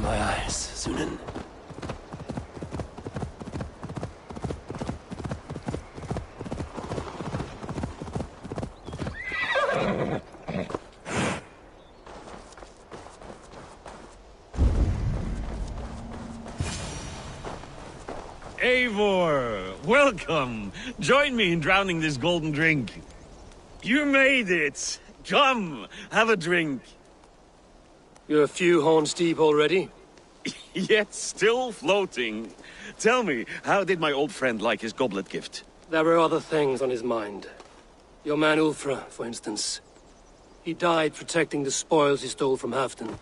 My eyes, Sunan. Eivor, welcome. Join me in drowning this golden drink. You made it. Come, have a drink. You're a few horns deep already? Yet still floating. Tell me, how did my old friend like his goblet gift? There were other things on his mind. Your man Ulfra, for instance. He died protecting the spoils he stole from Halfdan.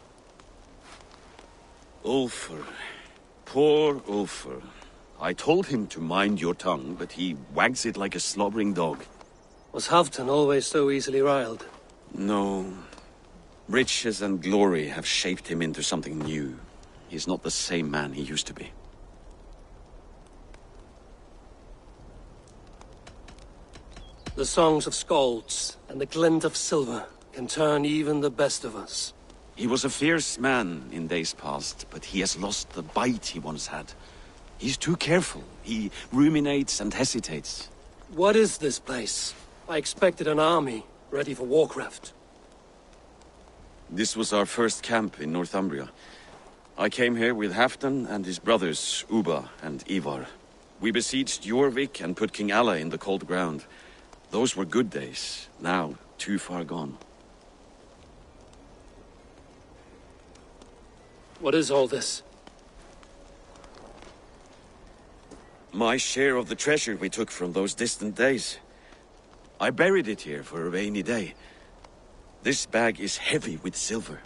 Ulfr. Poor Ulfr. I told him to mind your tongue, but he wags it like a slobbering dog. Was Halfdan always so easily riled? No. Riches and glory have shaped him into something new. He's not the same man he used to be. The songs of skalds and the glint of silver can turn even the best of us. He was a fierce man in days past, but he has lost the bite he once had. He's too careful. He ruminates and hesitates. What is this place? I expected an army, ready for warcraft. This was our first camp in Northumbria. I came here with Halfdan and his brothers, Ubba and Eivor. We besieged Jorvik and put King Alla in the cold ground. Those were good days, now too far gone. What is all this? My share of the treasure we took from those distant days. I buried it here for a rainy day. This bag is heavy with silver.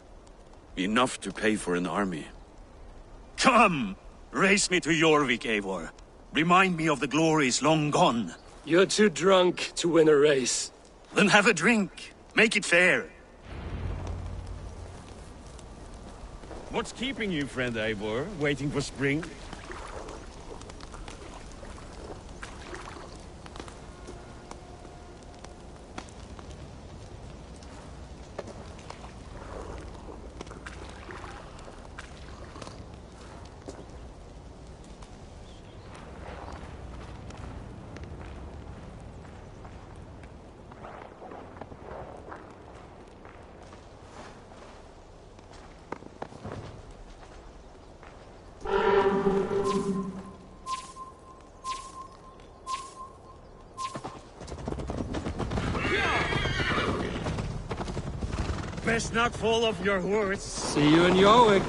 Enough to pay for an army. Come! Race me to Jorvik, Eivor. Remind me of the glories long gone. You're too drunk to win a race. Then have a drink. Make it fair. What's keeping you, friend Eivor? Waiting for spring? Best not fall off your horse. See you in Jorvik.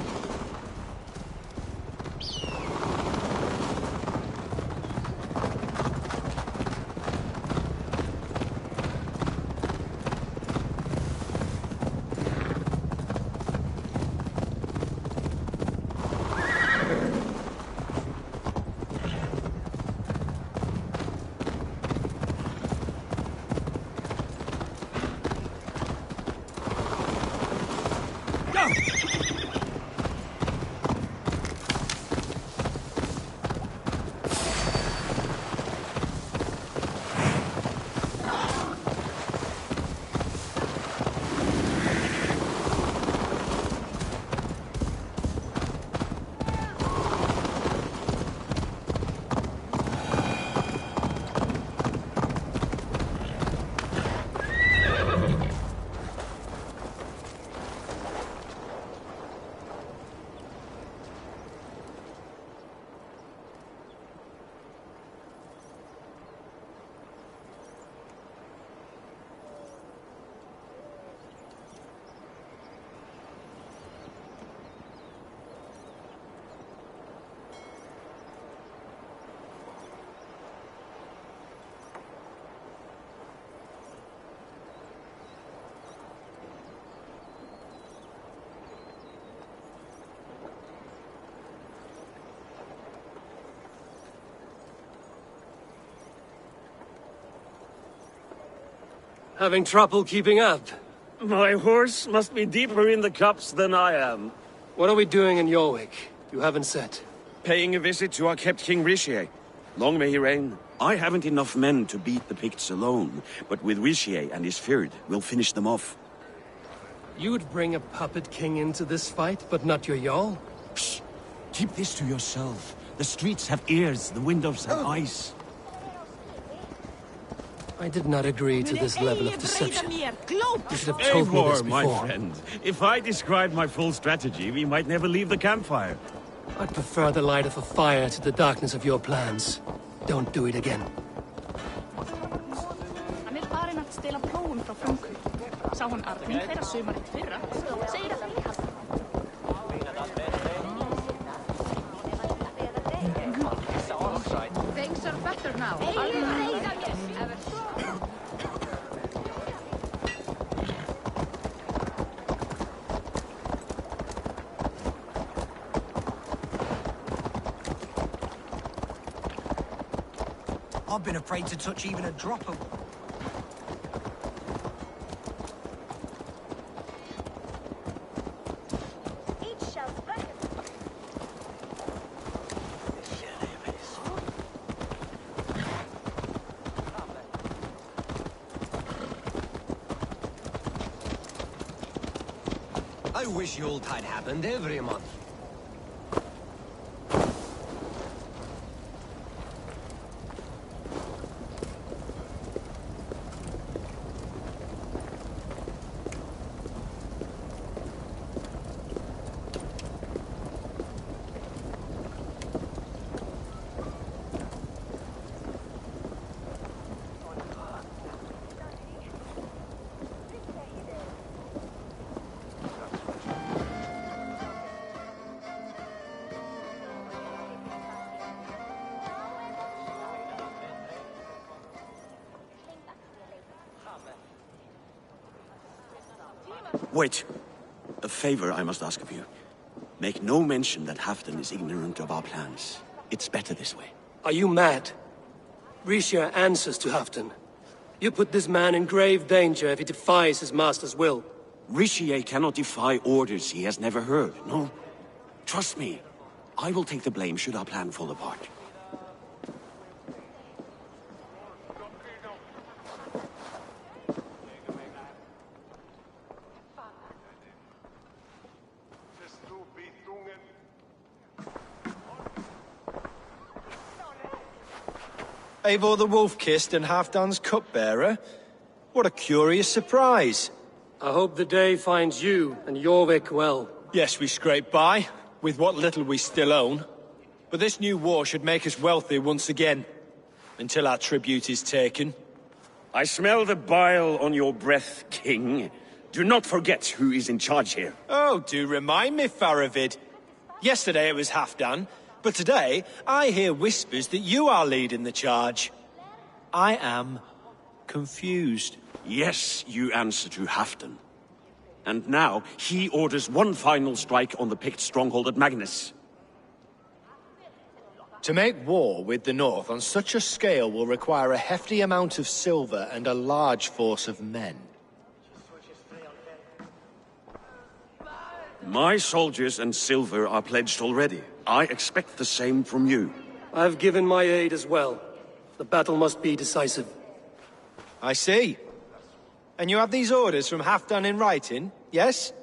Having trouble keeping up? My horse must be deeper in the cups than I am. What are we doing in Jorvik? You haven't said. Paying a visit to our kept King Rishi. Long may he reign. I haven't enough men to beat the Picts alone, but with Rishi and his Fyrd, we'll finish them off. You would bring a puppet king into this fight, but not your Jarl? Shh! Keep this to yourself. The streets have ears, the windows have eyes. I did not agree to this level of deception. You should have told me this Eivor, before. my friend. If I described my full strategy, we might never leave the campfire. I'd prefer the light of a fire to the darkness of your plans. Don't do it again. Hann farinn að stela prófum frá Frankrike. Sá hann arfinn þeirra sumarið fyrra. Segir að things are better now. I've been afraid to touch even a drop of... I wish Yuletide happened every month. Wait. A favor I must ask of you. Make no mention that Halfdan is ignorant of our plans. It's better this way. Are you mad? Risha answers to Halfdan. You put this man in grave danger if he defies his master's will. Rishi cannot defy orders he has never heard, no? Trust me. I will take the blame should our plan fall apart. Eivor the Wolf-Kissed and Halfdan's cupbearer? What a curious surprise. I hope the day finds you and Jorvik well. Yes, we scrape by, with what little we still own. But this new war should make us wealthy once again. Until our tribute is taken. I smell the bile on your breath, King. Do not forget who is in charge here. Oh, do remind me, Faravid. Yesterday it was Halfdan, but today I hear whispers that you are leading the charge. I am confused. Yes, you answer to Halfdan. And now he orders one final strike on the Pict stronghold at Magnus. To make war with the North on such a scale will require a hefty amount of silver and a large force of men. My soldiers and silver are pledged already. I expect the same from you. I've given my aid as well. The battle must be decisive. I see. And you have these orders from Halfdan in writing, yes?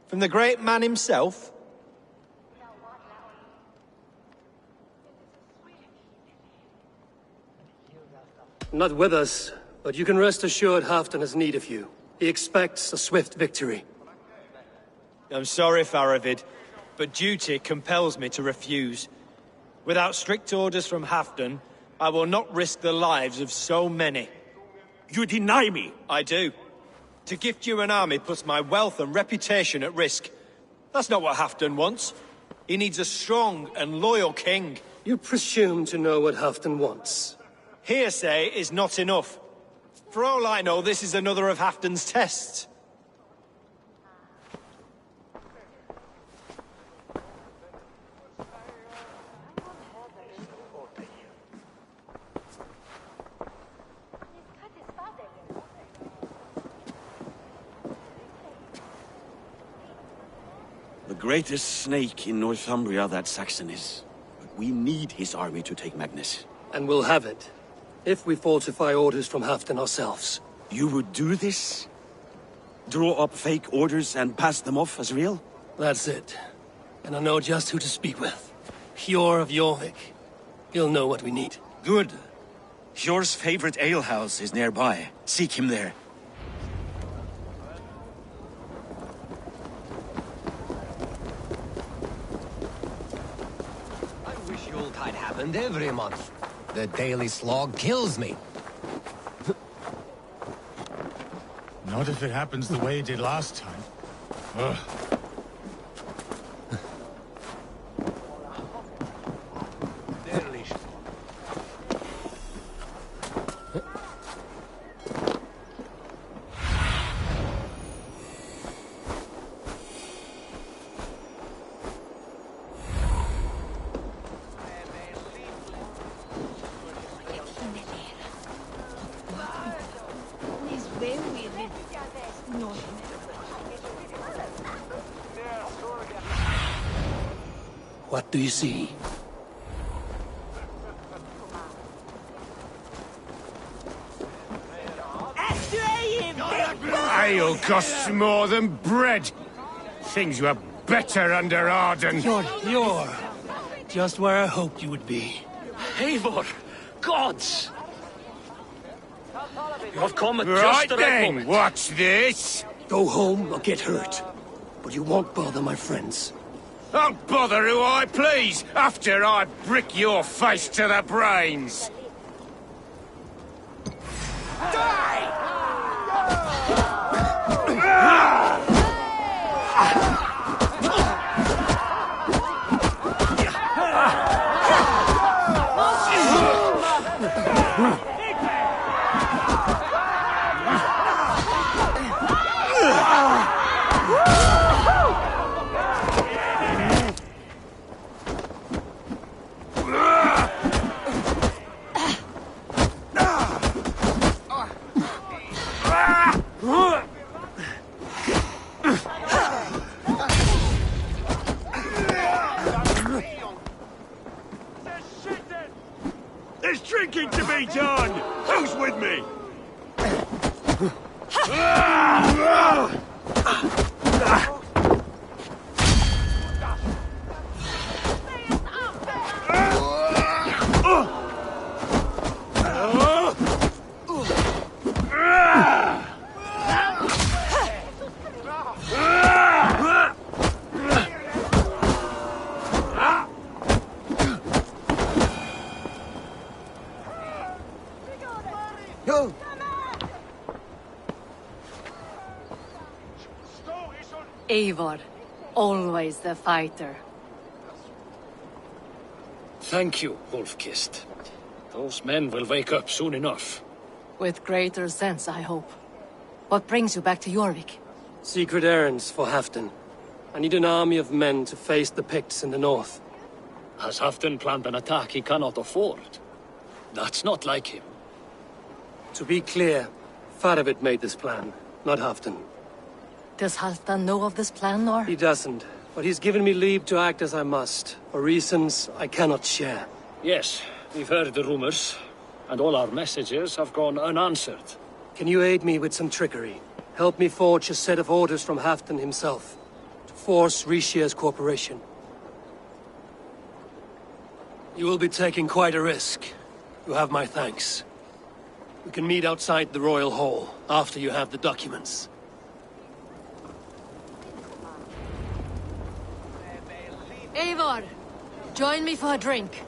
From the great man himself? Not with us, but you can rest assured Halfdan has need of you. He expects a swift victory. I'm sorry, Faravid, but duty compels me to refuse. Without strict orders from Halfdan, I will not risk the lives of so many. You deny me! I do. To gift you an army puts my wealth and reputation at risk. That's not what Halfdan wants. He needs a strong and loyal king. You presume to know what Halfdan wants. Hearsay is not enough. For all I know, this is another of Halfdan's tests. The greatest snake in Northumbria, that Saxon is. But we need his army to take Magnus. And we'll have it, if we falsify orders from Halfdan ourselves. You would do this? Draw up fake orders and pass them off as real? That's it. And I know just who to speak with. Hjor of Jorvik. He'll know what we need. Good. Hjor's favorite alehouse is nearby. Seek him there. I wish Yuletide happened every month. The daily slog kills me. Not if it happens the way it did last time. Ugh. What do you see? Ale costs more than bread. Things were better under Arden. You're just where I hoped you would be. Eivor! Gods! You have come at Right just the right then, moment. watch this. Go home or get hurt. But you won't bother my friends. I'll bother who I please after I brick your face to the brains. There's drinking to be done! Who's with me? Eivor, always the fighter. Thank you, Wolf-Kissed. Those men will wake up soon enough. With greater sense, I hope. What brings you back to Jorvik? Secret errands for Halfdan. I need an army of men to face the Picts in the north. Has Halfdan planned an attack he cannot afford? That's not like him. To be clear, Faravid made this plan, not Halfdan. Does Halfdan know of this plan, or? He doesn't, but he's given me leave to act as I must, for reasons I cannot share. Yes, we've heard the rumors, and all our messages have gone unanswered. Can you aid me with some trickery? Help me forge a set of orders from Halfdan himself, to force Rishia's cooperation. You will be taking quite a risk. You have my thanks. We can meet outside the Royal Hall, after you have the documents. Eivor, join me for a drink.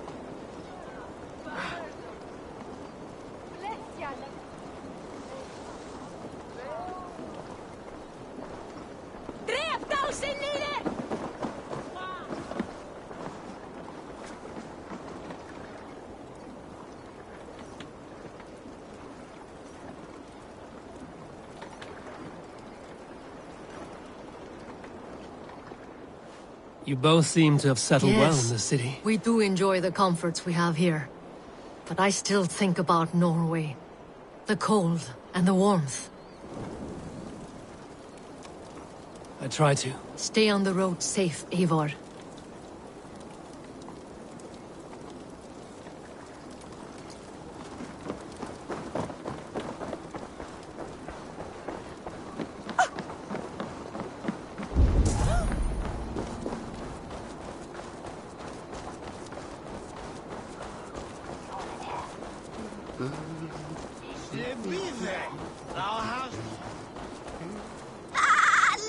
You both seem to have settled well Yes, in the city. we do enjoy the comforts we have here. But I still think about Norway. The cold and the warmth. I try to. Stay on the road safe, Eivor.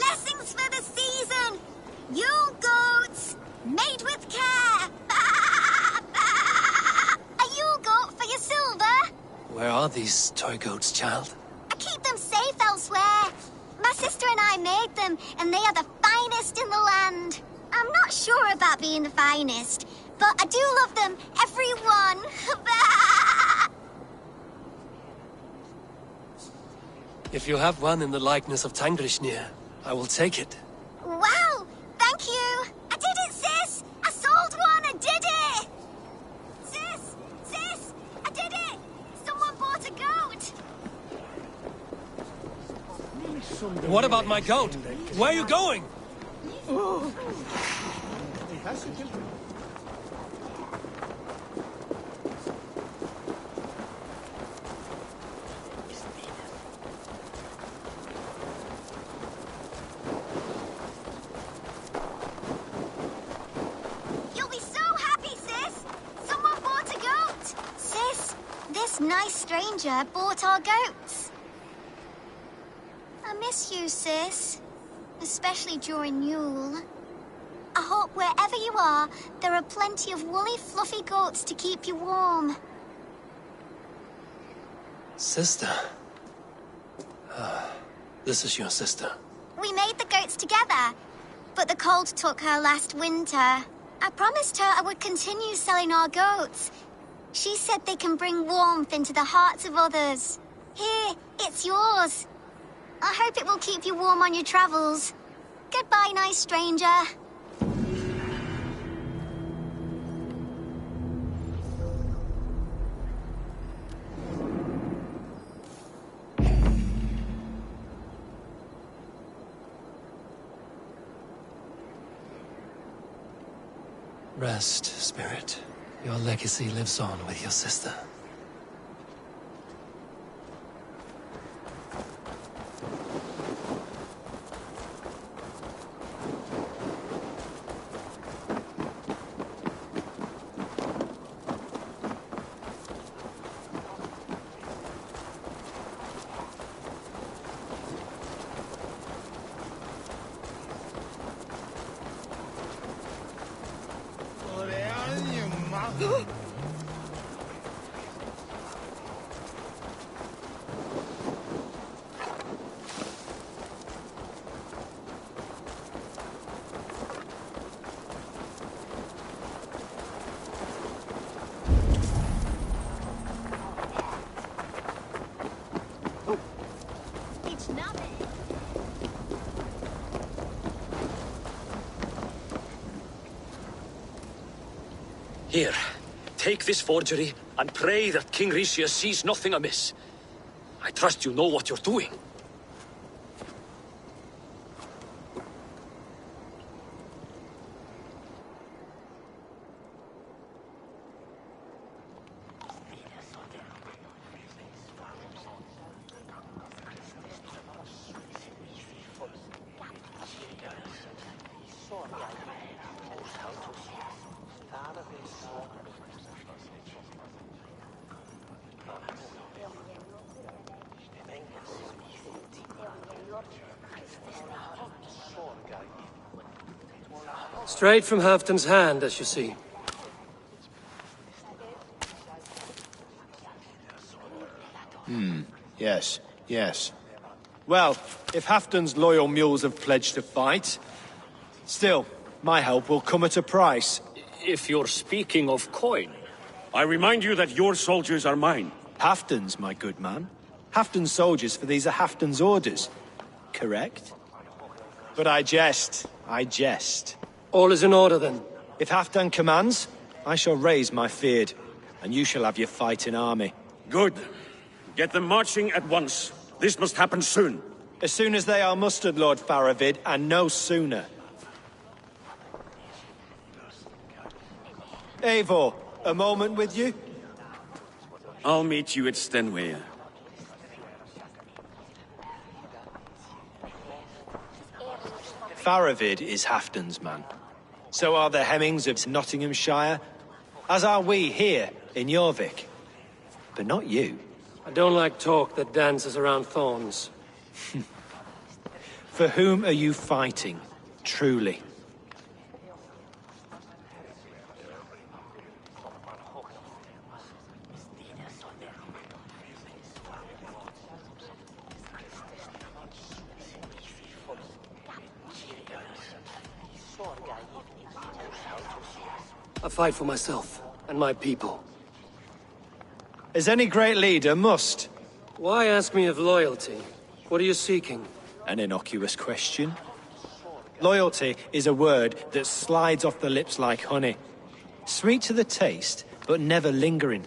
Lessons for the season! Yule goats, made with care! A Yule goat for your silver? Where are these toy goats, child? I keep them safe elsewhere. My sister and I made them, and they are the finest in the land. I'm not sure about being the finest, but I do love them, every one. If you have one in the likeness of Tangrishnir, I will take it. Wow, thank you. I did it, sis. I sold one and did it. Sis, I did it. Someone bought a goat. What about my goat? Where are you going? You'll be so happy, sis. Someone bought a goat. Sis, this nice stranger bought our goats. I miss you, sis. Especially during Yule. I hope wherever you are, there are plenty of woolly, fluffy goats to keep you warm. Sister. This is your sister. We made the goats together, but the cold took her last winter. I promised her I would continue selling our goats. She said they can bring warmth into the hearts of others. Here, it's yours. I hope it will keep you warm on your travels. Goodbye, nice stranger. Rest, spirit. Your legacy lives on with your sister. Here, take this forgery and pray that King Rishia sees nothing amiss. I trust you know what you're doing. Straight from Halfdan's hand, as you see. Yes. Well, if Halfdan's loyal mules have pledged to fight, still, my help will come at a price. If you're speaking of coin. I remind you that your soldiers are mine. Halfdan's, my good man. Halfdan's soldiers, for these are Halfdan's orders. Correct? But I jest. All is in order, then. If Halfdan commands, I shall raise my feared, and you shall have your fighting army. Good. Get them marching at once. This must happen soon. As soon as they are mustered, Lord Faravid, and no sooner. Eivor, a moment with you? I'll meet you at Stenway. Faravid is Halfdan's man. So are the Hemmings of Nottinghamshire, as are we here in Jorvik. But not you. I don't like talk that dances around thorns. For whom are you fighting, truly? I fight for myself and my people. As any great leader must. Why ask me of loyalty? What are you seeking? An innocuous question. Loyalty is a word that slides off the lips like honey. Sweet to the taste, but never lingering.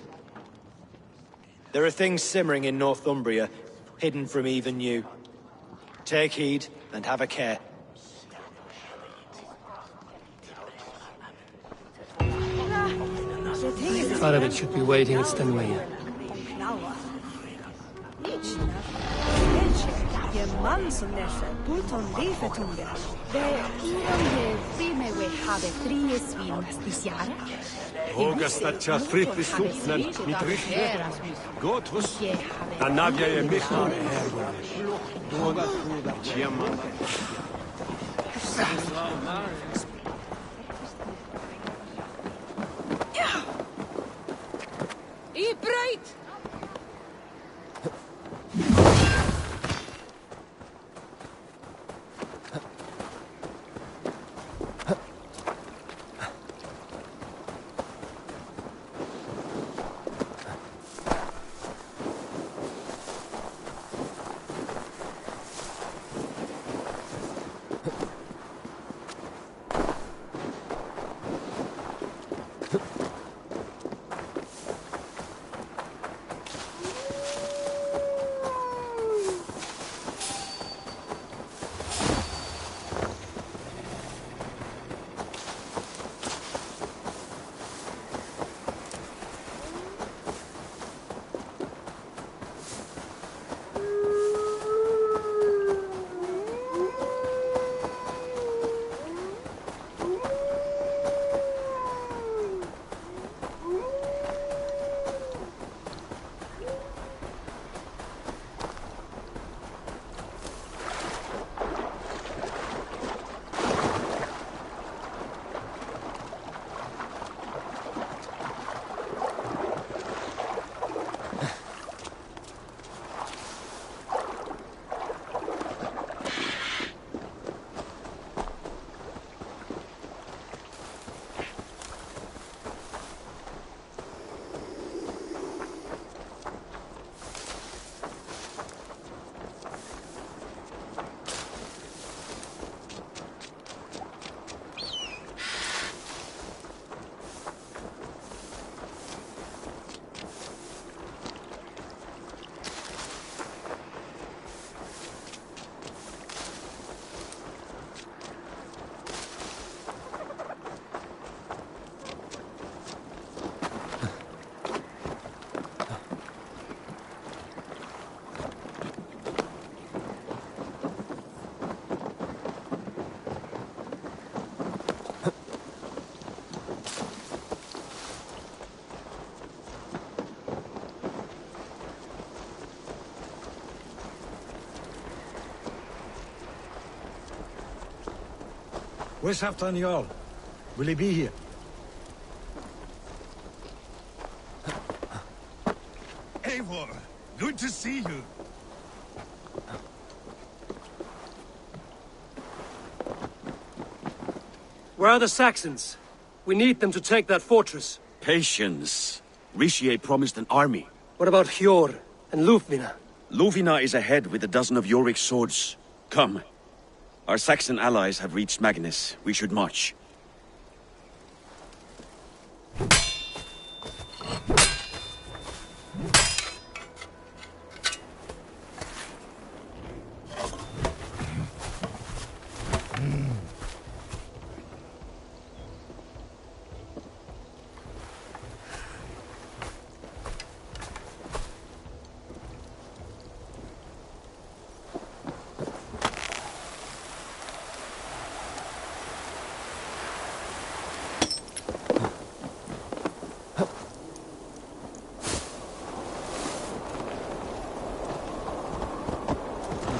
There are things simmering in Northumbria, hidden from even you. Take heed and have a care. Faravid should be waiting at Stenway. Where's Halfdan Jarl? Will he be here? Eivor, good to see you. Where are the Saxons? We need them to take that fortress. Patience. Richier promised an army. What about Hjor and Lufvina? Lufvina is ahead with a dozen of Jorvik's swords. Come. Our Saxon allies have reached Magnus. We should march.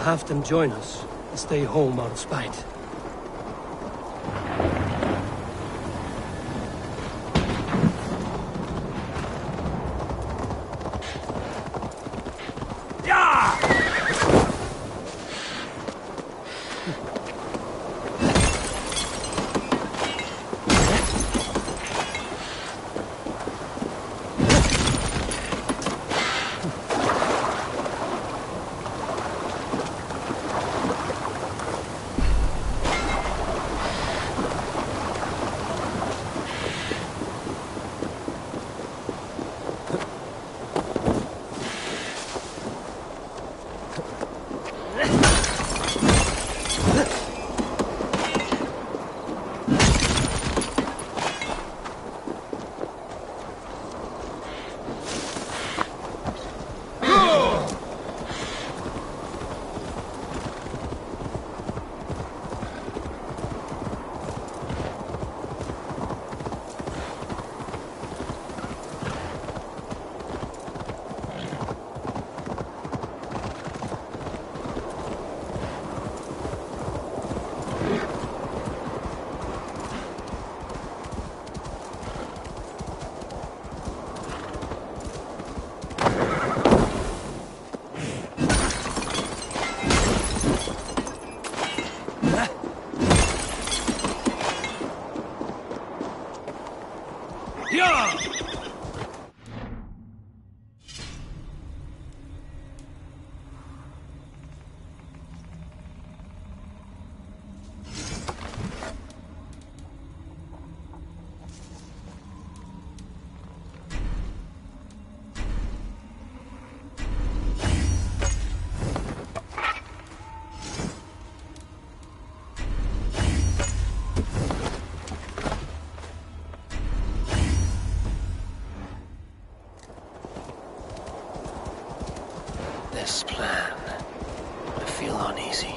Halfdan join us and stay home out of spite? This plan. I feel uneasy.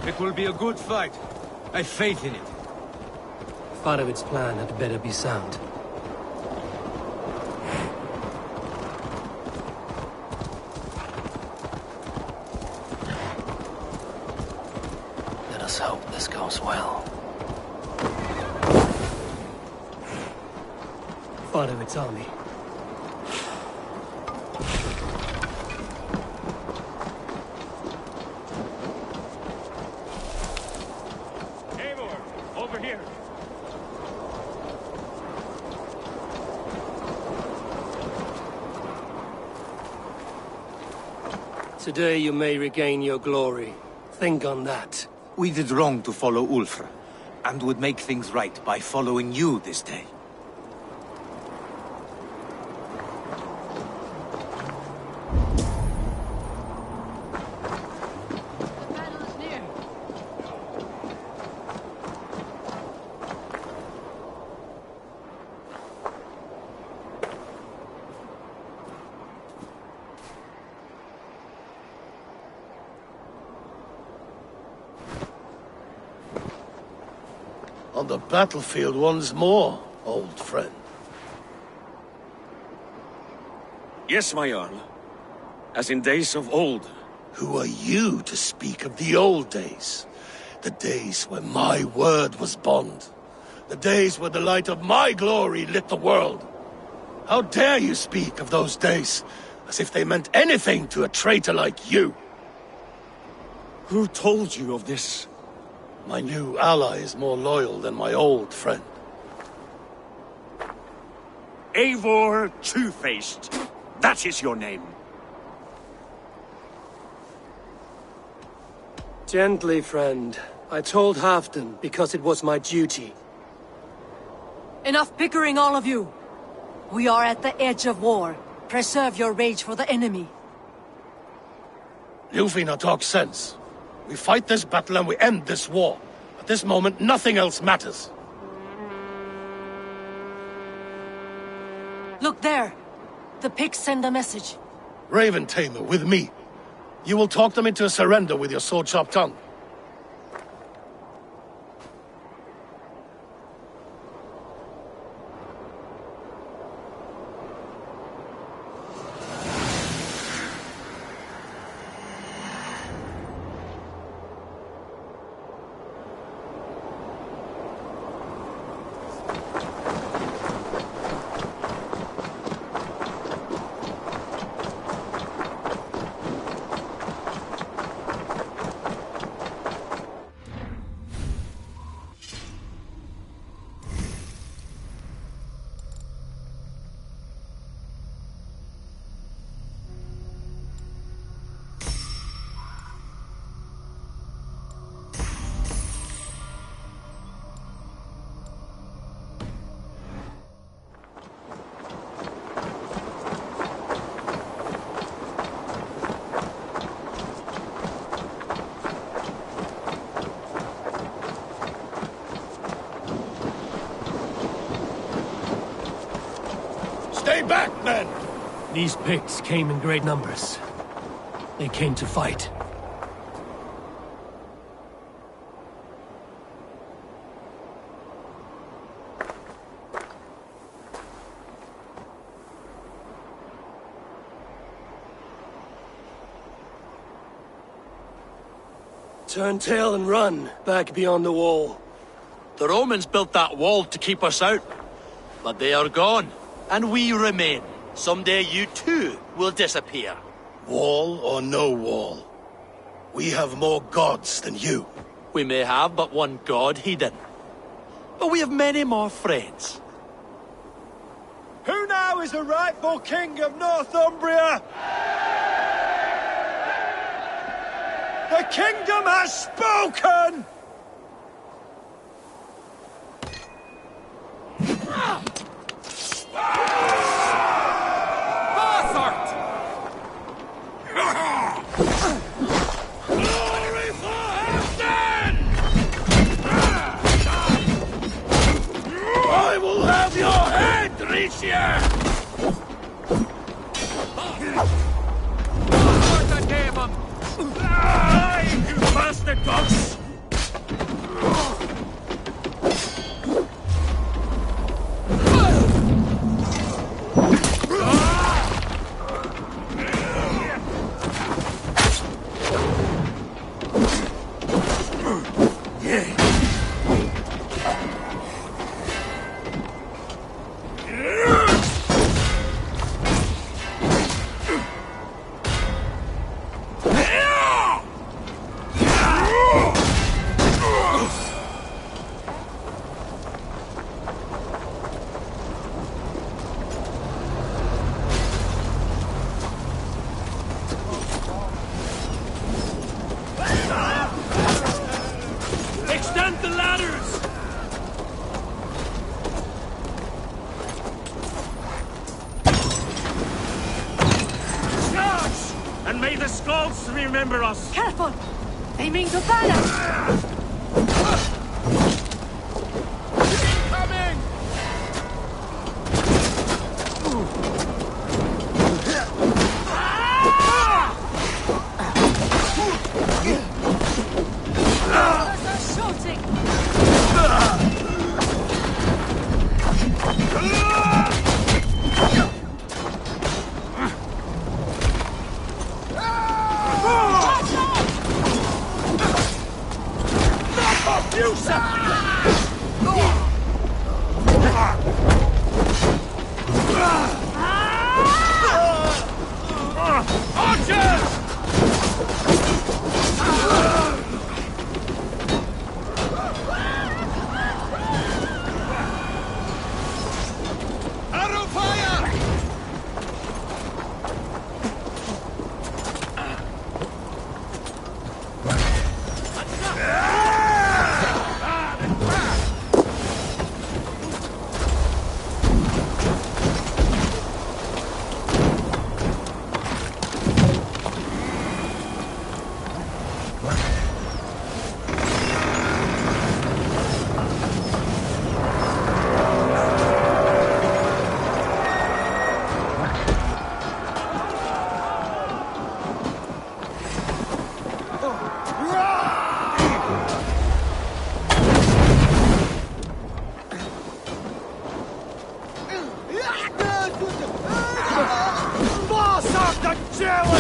It will be a good fight. I have faith in it. Faravid's plan had better be sound. Let us hope this goes well. Faravid's army. Eivor, over here. Today you may regain your glory. Think on that. We did wrong to follow Ulfr, and would make things right by following you this day. On the battlefield once more, old friend. Yes, my Jarl. As in days of old. Who are you to speak of the old days? The days where my word was bond. The days where the light of my glory lit the world. How dare you speak of those days, as if they meant anything to a traitor like you? Who told you of this? My new ally is more loyal than my old friend. Eivor Two-Faced. That is your name. Gently, friend. I told Halfdan because it was my duty. Enough bickering, all of you! We are at the edge of war. Preserve your rage for the enemy. Ljufina talks sense. We fight this battle and we end this war. At this moment, nothing else matters. Look there. The pigs send a message. Raven Tamer, with me. You will talk them into a surrender with your sword-sharp tongue. Stay back, men! These Picts came in great numbers. They came to fight. Turn tail and run, back beyond the wall. The Romans built that wall to keep us out. But they are gone, and we remain. Someday you too will disappear. Wall or no wall, we have more gods than you. We may have but one god, he didn't. But we have many more friends. Who now is the rightful king of Northumbria? The kingdom has spoken! Glory for Halfdan! I will have your head, Ricia! What I gave him! You bastard dogs! Extend the ladders! Charge! And may the Skalds remember us! Careful! They mean to ban us! Incoming! Shooting! Oil!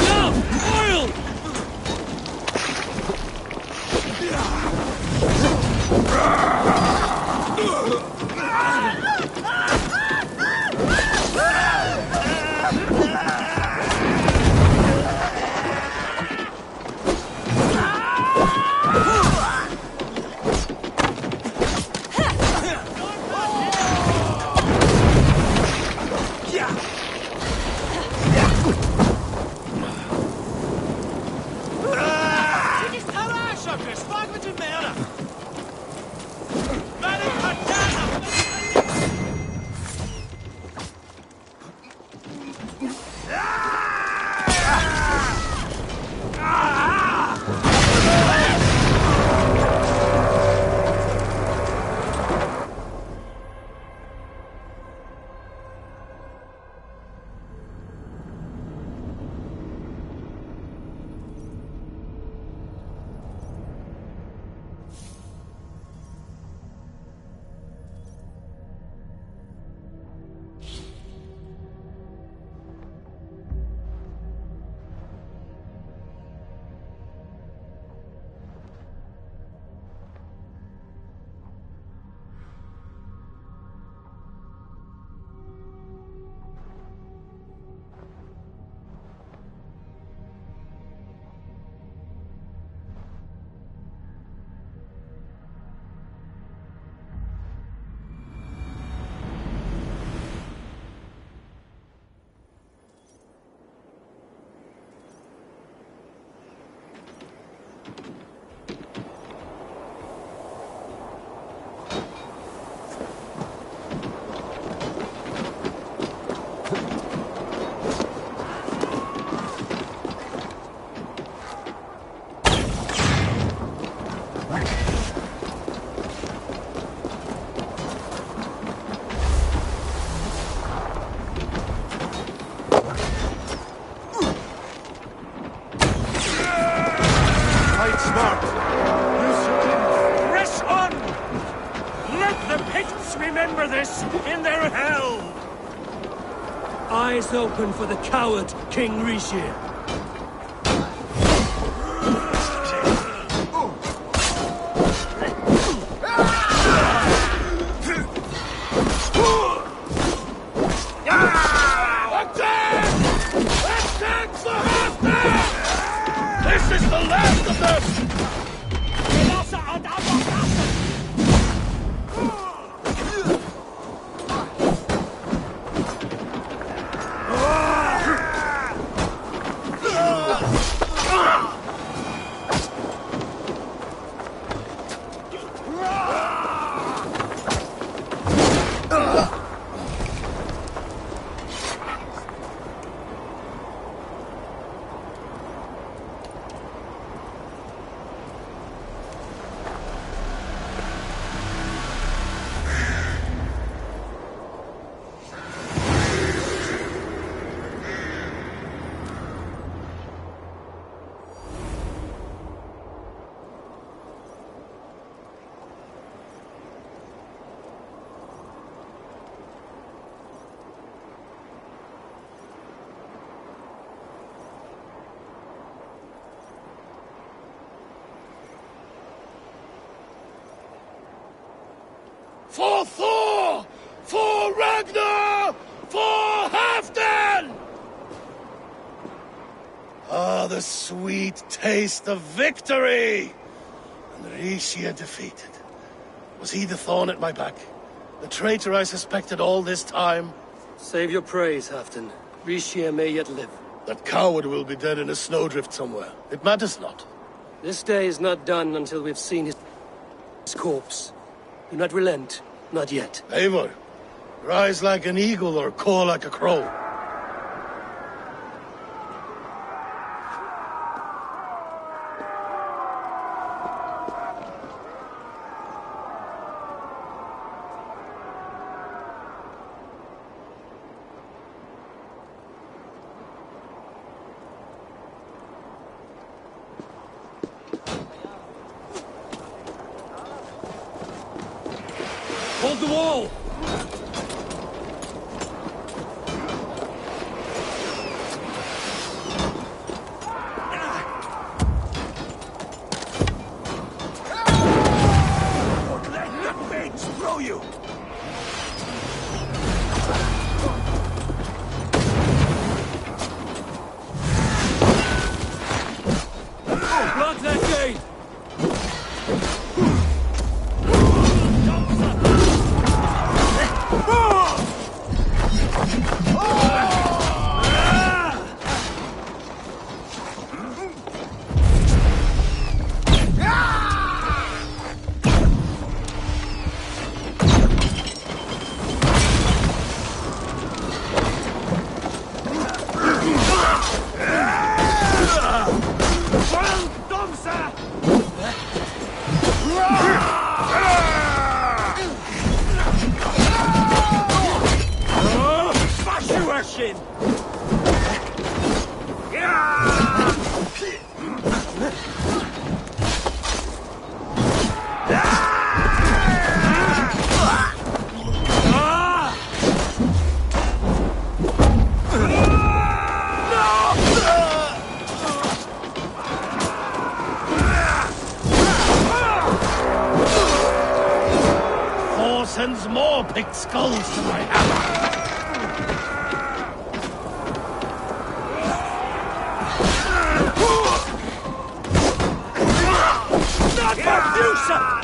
Eyes open for the coward, King Rishi. This is the last of them! For Thor! For Ragnar! For Halfdan! Ah, the sweet taste of victory! And Rishia defeated. Was he the thorn at my back? The traitor I suspected all this time? Save your praise, Halfdan. Rishia may yet live. That coward will be dead in a snowdrift somewhere. It matters not. This day is not done until we've seen his corpse. Do not relent. Not yet. Eivor, rise like an eagle or caw like a crow. Hold the wall! Sends more picked skulls to my hammer. Not Medusa!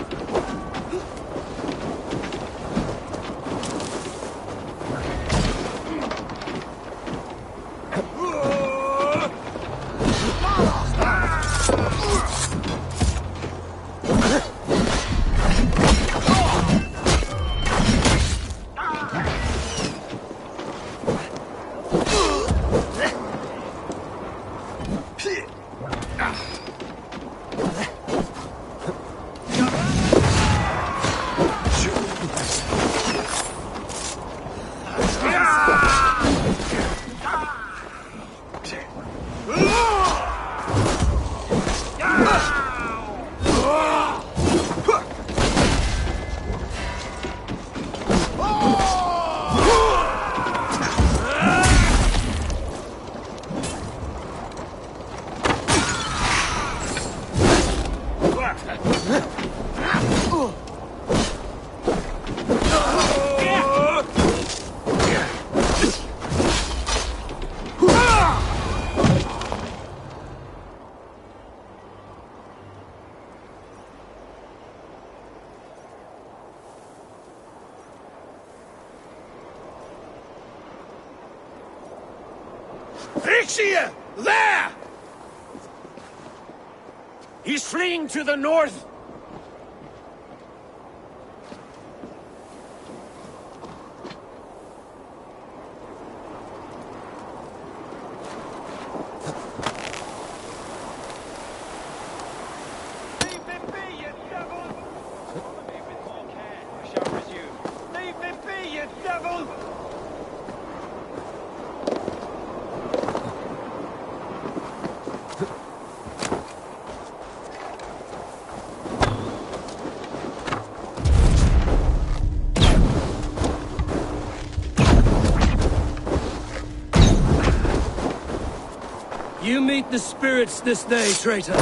Ixia! There! He's fleeing to the north! You meet the spirits this day, traitor.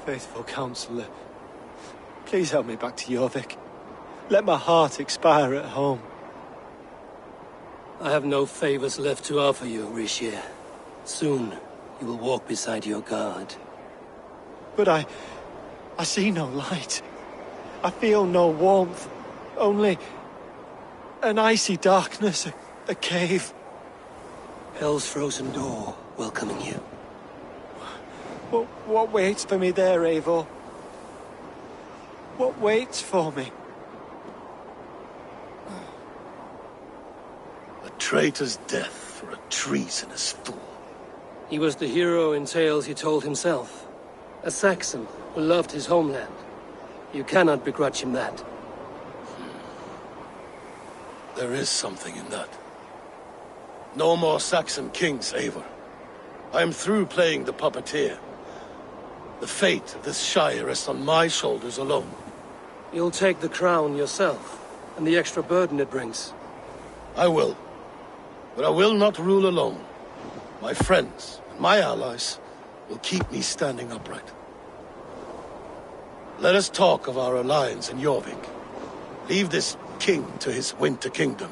Faithful counselor, please help me back to Jorvik. Let my heart expire at home. I have no favors left to offer you, Rishir. Soon, you will walk beside your guard. But I see no light. I feel no warmth. Only an icy darkness, a cave. Hell's frozen door welcoming you. What waits for me there, Eivor? What waits for me? A traitor's death for a treasonous fool. He was the hero in tales he told himself. A Saxon who loved his homeland. You cannot begrudge him that. There is something in that. No more Saxon kings, Eivor. I am through playing the puppeteer. The fate of this shire rests on my shoulders alone. You'll take the crown yourself, and the extra burden it brings. I will. But I will not rule alone. My friends and my allies will keep me standing upright. Let us talk of our alliance in Jorvik. Leave this king to his winter kingdom.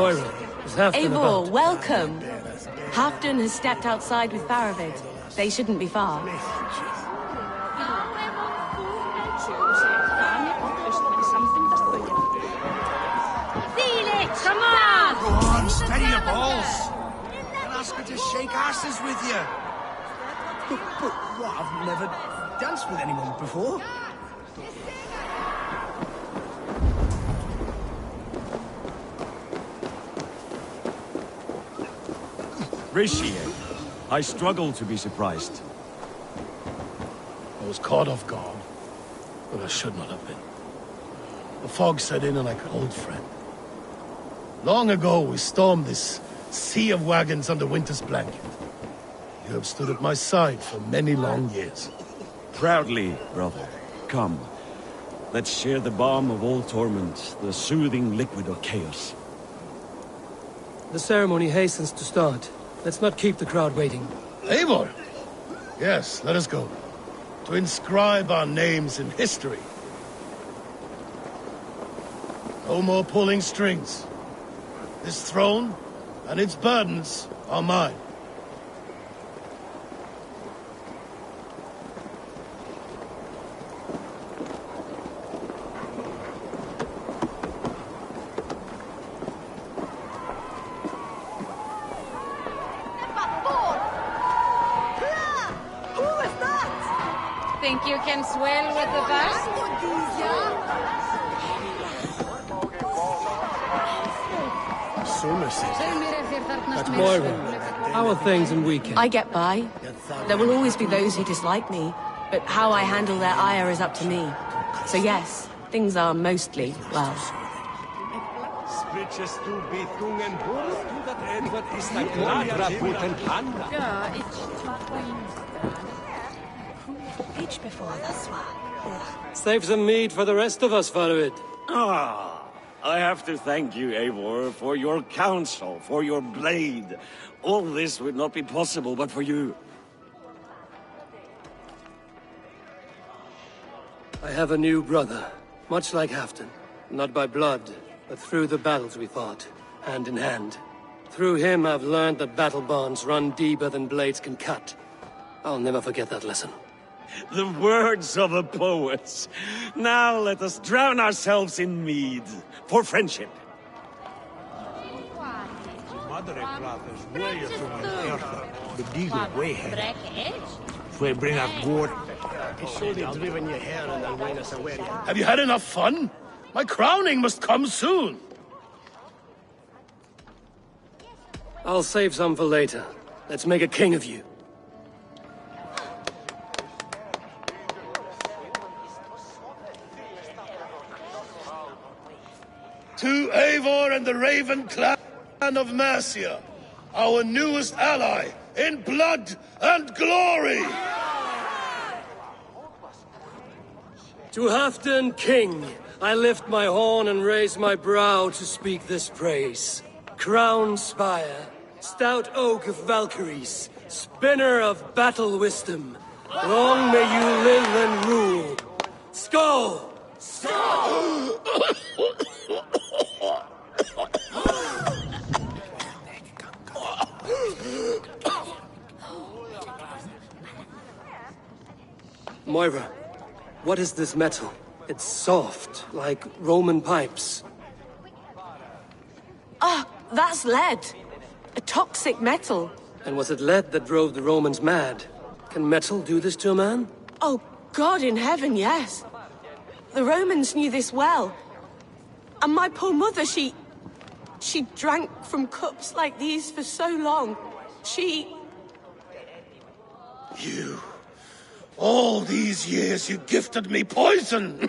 Moira, is Halfdan Eivor, about? welcome. Halfdan has stepped outside with Faravid. They shouldn't be far. Felix, come on! Go on, steady your balls. And ask her to shake asses with you. But what? I've never danced with anyone before. Rishi, I struggle to be surprised. I was caught off guard, but I should not have been. The fog set in like an old friend. Long ago, we stormed this sea of wagons under winter's blanket. You have stood at my side for many long years. Proudly, brother. Come. Let's share the balm of all torment, the soothing liquid of chaos. The ceremony hastens to start. Let's not keep the crowd waiting. Eivor! Yes, let us go. To inscribe our names in history. No more pulling strings. This throne and its burdens are mine. Think you can swell with the best? Moira, how are things in weekend? I get by. There will always be those who dislike me, but how I handle their ire is up to me. So yes, things are mostly well. Save some meat for the rest of us, Faravid. I have to thank you, Eivor, for your counsel, for your blade. All this would not be possible but for you. I have a new brother, much like Halfdan. Not by blood, but through the battles we fought, hand in hand. Through him I've learned that battle bonds run deeper than blades can cut. I'll never forget that lesson. The words of a poet. Now let us drown ourselves in mead, for friendship. Have you had enough fun? My crowning must come soon. I'll save some for later. Let's make a king of you. To Eivor and the Raven clan of Mercia, our newest ally in blood and glory! To Halfdan, king, I lift my horn and raise my brow to speak this praise. Crown spire, stout oak of Valkyries, spinner of battle wisdom, long may you live and rule. Skål! Skål! Moira, what is this metal? It's soft, like Roman pipes. Ah, that's lead. A toxic metal. And was it lead that drove the Romans mad? Can metal do this to a man? Oh, God in heaven, yes. The Romans knew this well. And my poor mother, she drank from cups like these for so long. You... all these years you gifted me poison!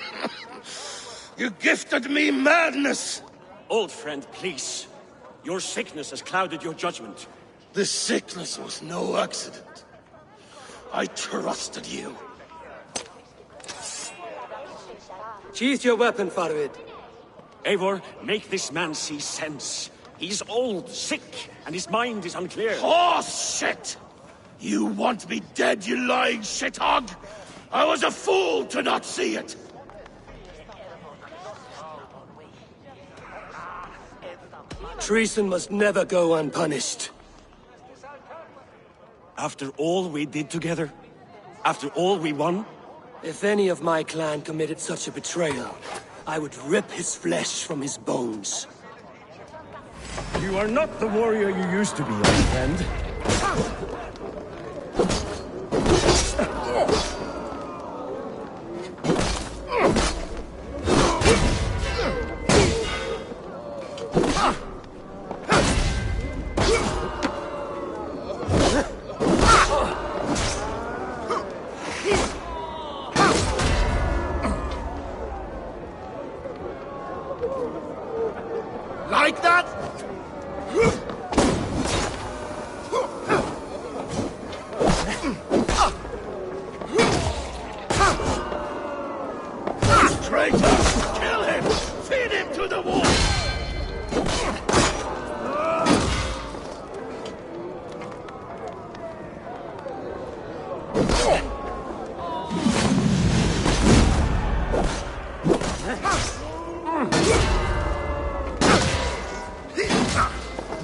You gifted me madness! Old friend, please. Your sickness has clouded your judgment. This sickness was no accident. I trusted you. Sheath your weapon, Faravid. Eivor, make this man see sense. He's old, sick, and his mind is unclear. Oh, shit! You want me dead, you lying shithog? I was a fool to not see it! Treason must never go unpunished. After all we did together? After all we won? If any of my clan committed such a betrayal, I would rip his flesh from his bones. You are not the warrior you used to be, old friend. Like that? Traitor! Kill him! Feed him to the wolf!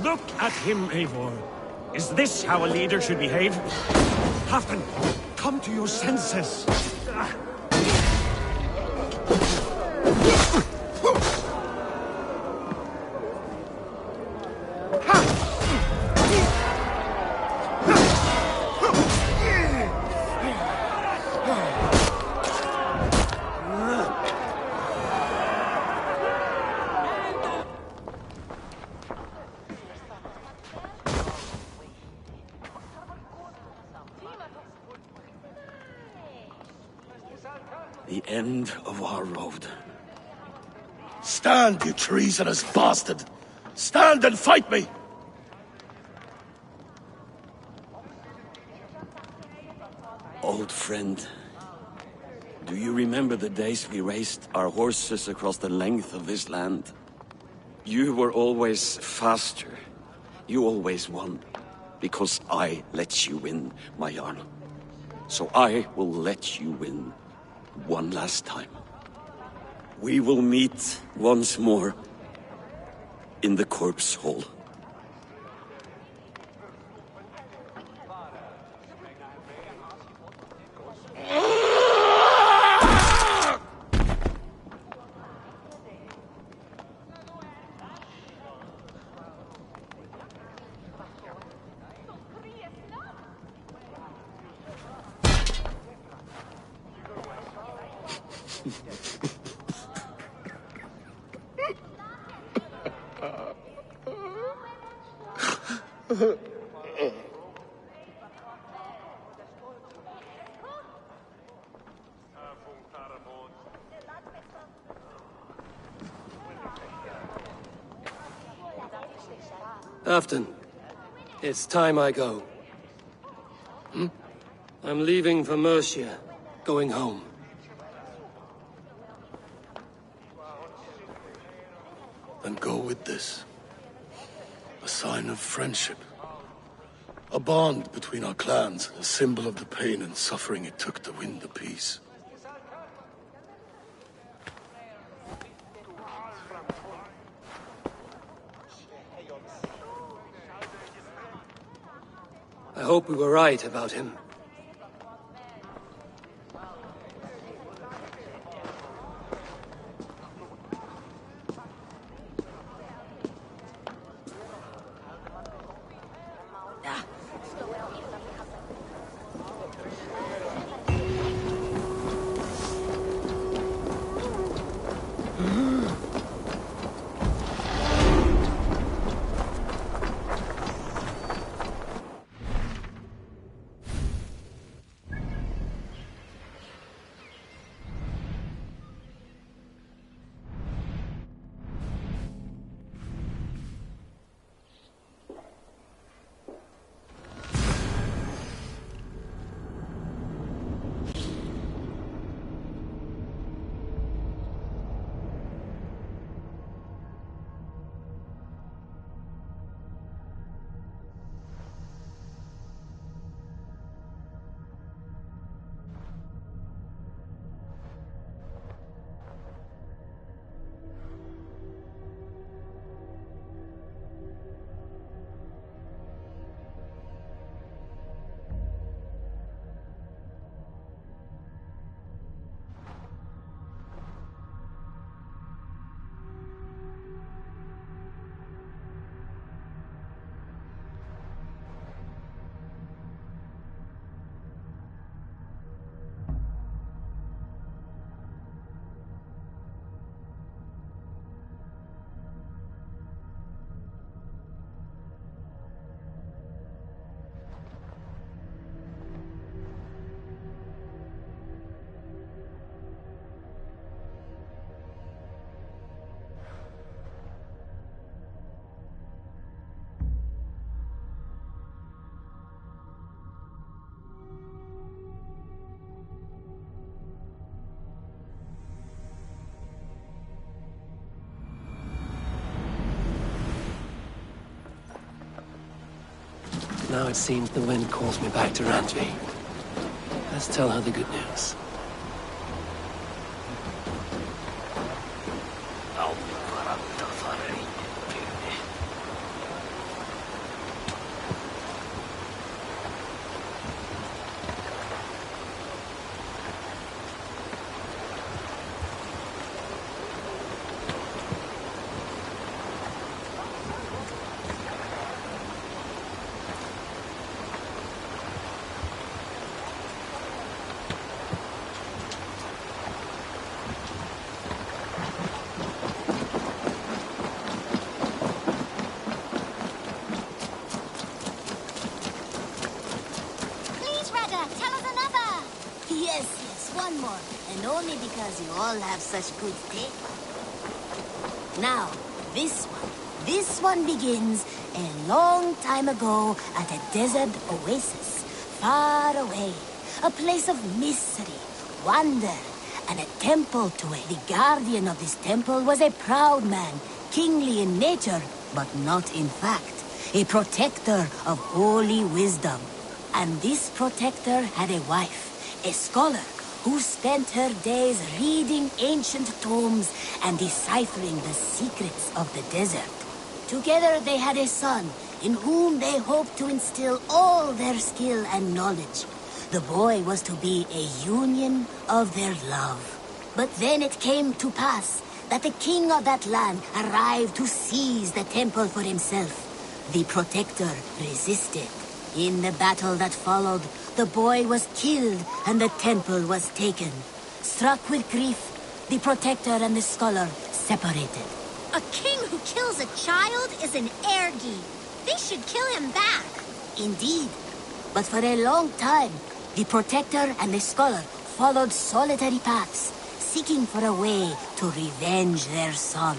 Look at him, Eivor. Is this how a leader should behave? Halfdan, come to your senses. the end of our road. Stand, you treasonous bastard! Stand and fight me! Old friend, do you remember the days we raced our horses across the length of this land? You were always faster. You always won. Because I let you win, my Jarl. So I will let you win one last time. We will meet once more in the corpse hall. Halfdan, it's time I go. I'm leaving for Mercia, going home. Then go with this. A sign of friendship. A bond between our clans, a symbol of the pain and suffering it took to win the peace. I hope we were right about him. Now it seems the wind calls me back to Randvi. Let's tell her the good news. only because you all have such good taste. Now, this one begins a long time ago at a desert oasis, far away. A place of mystery, wonder, and a temple to it. The guardian of this temple was a proud man, kingly in nature, but not in fact. A protector of holy wisdom. And this protector had a wife, a scholar, who spent her days reading ancient tomes and deciphering the secrets of the desert. Together they had a son, in whom they hoped to instill all their skill and knowledge. The boy was to be a union of their love. But then it came to pass that the king of that land arrived to seize the temple for himself. The protector resisted. In the battle that followed, the boy was killed and the temple was taken. Struck with grief, the protector and the scholar separated. A king who kills a child is an ergi. They should kill him back. Indeed. But for a long time, the protector and the scholar followed solitary paths, seeking for a way to revenge their son.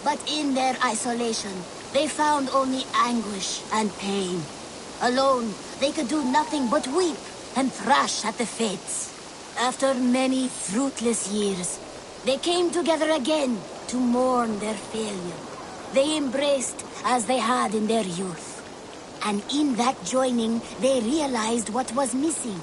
But in their isolation, they found only anguish and pain. Alone, they could do nothing but weep and thrash at the fates. After many fruitless years, they came together again to mourn their failure. They embraced as they had in their youth. And in that joining, they realized what was missing.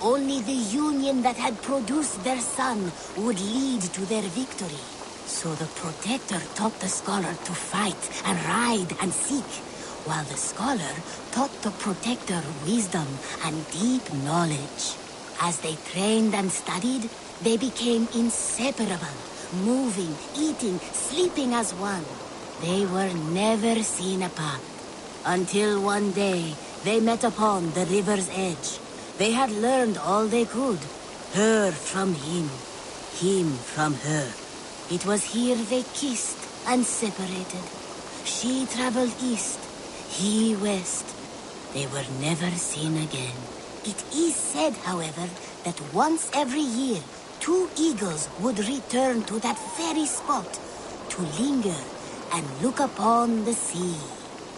Only the union that had produced their son would lead to their victory. So the protector taught the scholar to fight and ride and seek, while the scholar taught the protector wisdom and deep knowledge. As they trained and studied, they became inseparable, moving, eating, sleeping as one. They were never seen apart. Until one day, they met upon the river's edge. They had learned all they could. Her from him from her. It was here they kissed and separated. She traveled east, he west. They were never seen again. It is said, however, that once every year, 2 eagles would return to that very spot to linger and look upon the sea.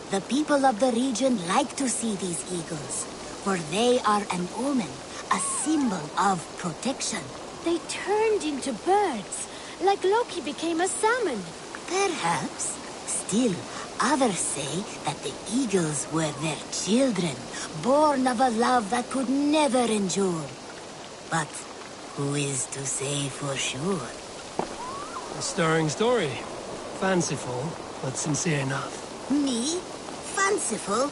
The people of the region like to see these eagles, for they are an omen, a symbol of protection. They turned into birds, like Loki became a salmon. Perhaps. Still, others say that the eagles were their children, born of a love that could never endure. But who is to say for sure? A stirring story. Fanciful, but sincere enough. Me? Fanciful?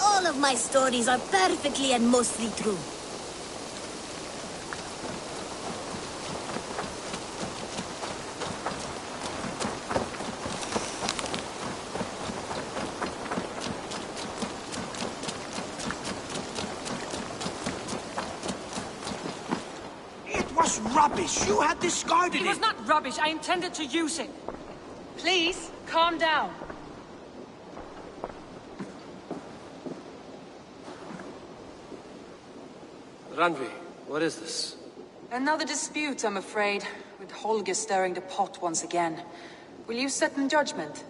All of my stories are perfectly and mostly true. It was rubbish. You had discarded it. It was not rubbish. I intended to use it. Please, calm down. Randvi, what is this? Another dispute, I'm afraid, with Holger stirring the pot once again. Will you sit in judgment?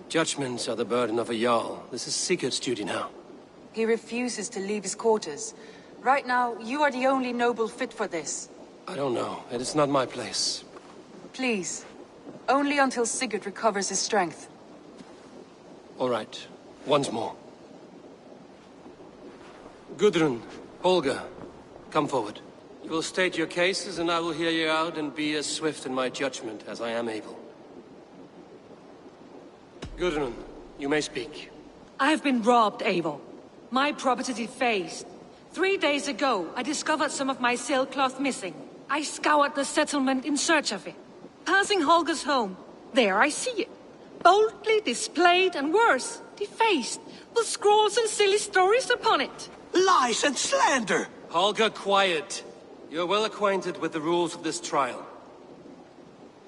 Judgments are the burden of a Jarl. This is Sigurd's duty now. He refuses to leave his quarters. Right now, you are the only noble fit for this. I don't know. It is not my place. Please. Only until Sigurd recovers his strength. All right. Once more. Gudrun, Holger, come forward. You will state your cases, and I will hear you out and be as swift in my judgment as I am able. Gudrun, you may speak. I have been robbed, Eivor. My property defaced. 3 days ago, I discovered some of my sailcloth missing. I scoured the settlement in search of it. Passing Holger's home, there I see it. Boldly displayed and worse, defaced, with scrolls and silly stories upon it. Lies and slander! Holger, quiet. You're well acquainted with the rules of this trial.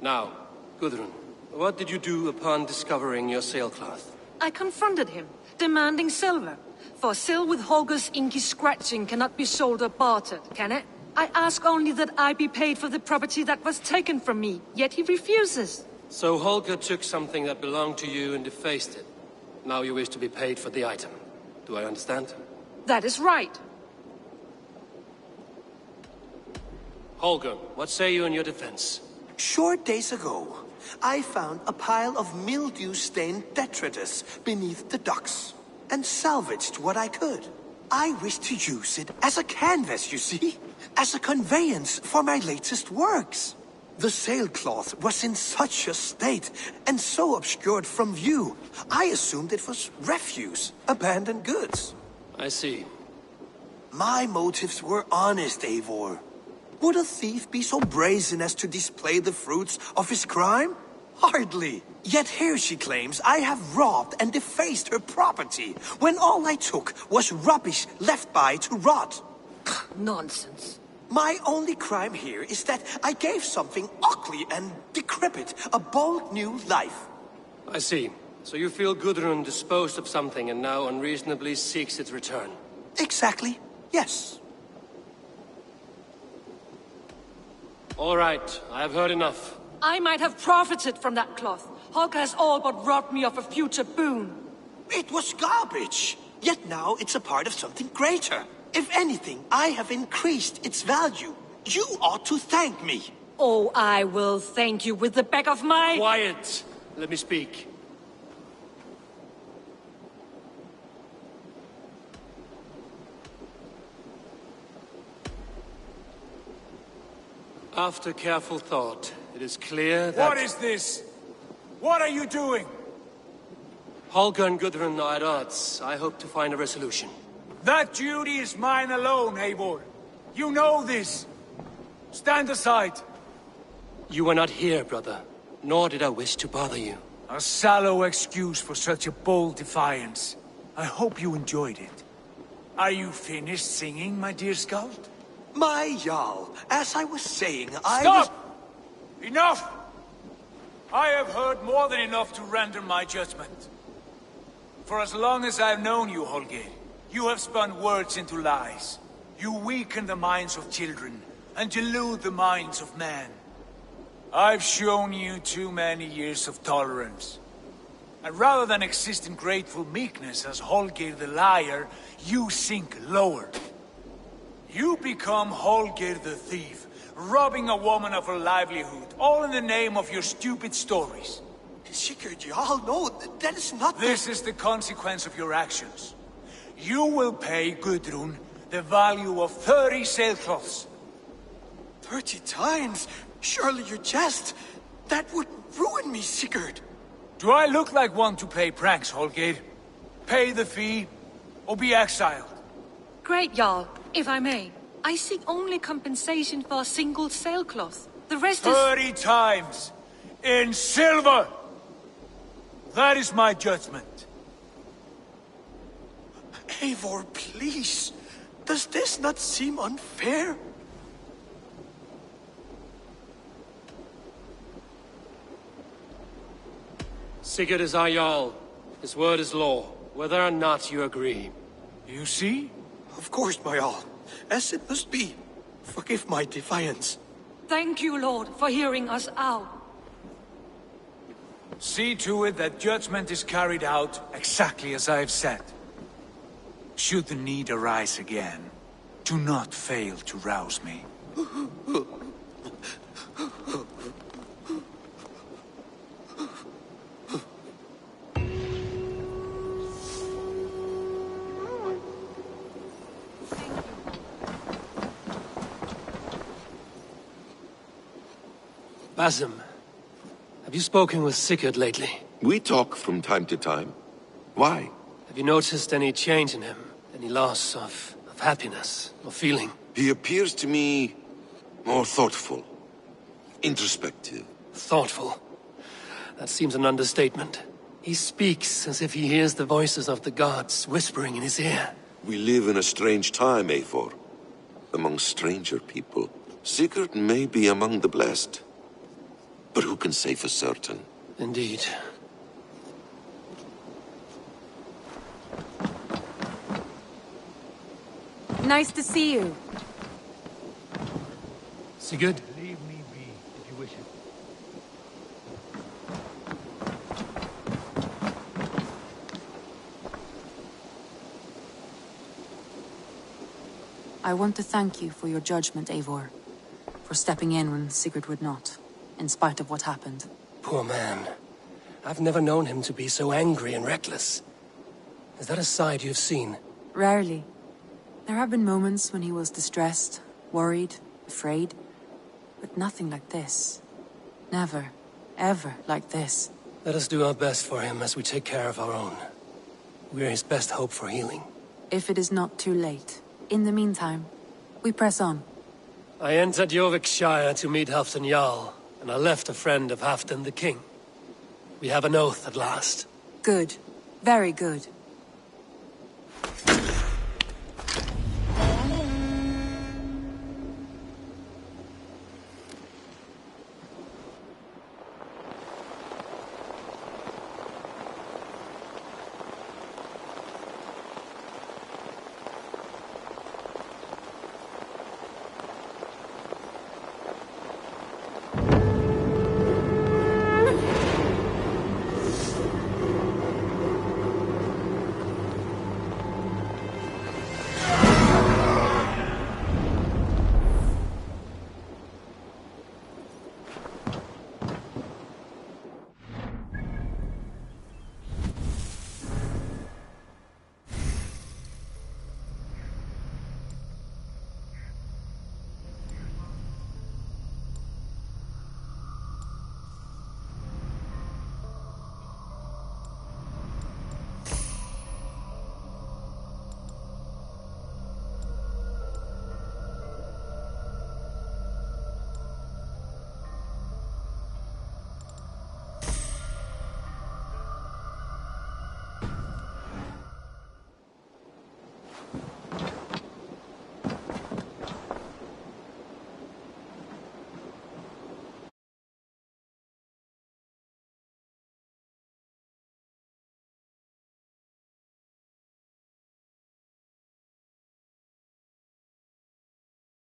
Now, Gudrun, what did you do upon discovering your sailcloth? I confronted him, demanding silver. For sil with Holger's inky scratching cannot be sold or bartered, can it? I ask only that I be paid for the property that was taken from me, yet he refuses. So Holger took something that belonged to you and defaced it. Now you wish to be paid for the item. Do I understand? That is right. Holger, what say you in your defense? Short days ago, I found a pile of mildew-stained detritus beneath the docks, and salvaged what I could. I wished to use it as a canvas, you see? As a conveyance for my latest works. The sailcloth was in such a state, and so obscured from view, I assumed it was refuse, abandoned goods. I see. My motives were honest, Eivor. Would a thief be so brazen as to display the fruits of his crime? Hardly. Yet here she claims I have robbed and defaced her property, when all I took was rubbish left by to rot. Nonsense. My only crime here is that I gave something ugly and decrepit a bold new life. I see. So you feel Gudrun disposed of something and now unreasonably seeks its return? Exactly, yes. All right, I have heard enough. I might have profited from that cloth. Holger has all but robbed me of a future boon. It was garbage. Yet now it's a part of something greater. If anything, I have increased its value. You ought to thank me. Oh, I will thank you with the back of my... Quiet! Let me speak. After careful thought, it is clear that... What is this? What are you doing? Holger and Gudrun are at odds. I hope to find a resolution. That duty is mine alone, Eivor. You know this. Stand aside. You were not here, brother. Nor did I wish to bother you. A sallow excuse for such a bold defiance. I hope you enjoyed it. Are you finished singing, my dear Skald? My Jarl, as I was saying, Stop! Enough! I have heard more than enough to render my judgment. For as long as I've known you, Holger, you have spun words into lies. You weaken the minds of children, and delude the minds of men. I've shown you too many years of tolerance. And rather than exist in grateful meekness as Holger the liar, you sink lower. You become Holger the thief, robbing a woman of her livelihood, all in the name of your stupid stories. Sigurd, Jarl, no, that is not... This is the consequence of your actions. You will pay Gudrun the value of 30 sailcloths. 30 times? Surely you jest. That would ruin me, Sigurd. Do I look like one to play pranks, Holger? Pay the fee, or be exiled. Great, Jarl. If I may, I seek only compensation for a single sailcloth. The rest is... 30 times! In silver! That is my judgment. Eivor, please. Does this not seem unfair? Sigurd is our Jarl. His word is law, whether or not you agree. You see? Of course, my Jarl. As it must be. Forgive my defiance. Thank you, Lord, for hearing us out. See to it that judgment is carried out exactly as I have said. Should the need arise again, do not fail to rouse me. Basim, have you spoken with Sigurd lately? We talk from time to time. Why? Have you noticed any change in him? Any loss of happiness or feeling? He appears to me more thoughtful, introspective. Thoughtful? That seems an understatement. He speaks as if he hears the voices of the gods whispering in his ear. We live in a strange time, Eivor. Among stranger people. Sigurd may be among the blessed. But who can say for certain? Indeed. Nice to see you. Sigurd? Leave me be, if you wish it. I want to thank you for your judgment, Eivor. For stepping in when Sigurd would not, in spite of what happened. Poor man. I've never known him to be so angry and reckless. Is that a side you've seen? Rarely. There have been moments when he was distressed, worried, afraid. But nothing like this. Never, ever like this. Let us do our best for him as we take care of our own. We're his best hope for healing. If it is not too late. In the meantime, we press on. I entered Jorvikshire to meet Halfdan Jarl, and I left a friend of Halfdan the King. We have an oath at last. Good. Very good.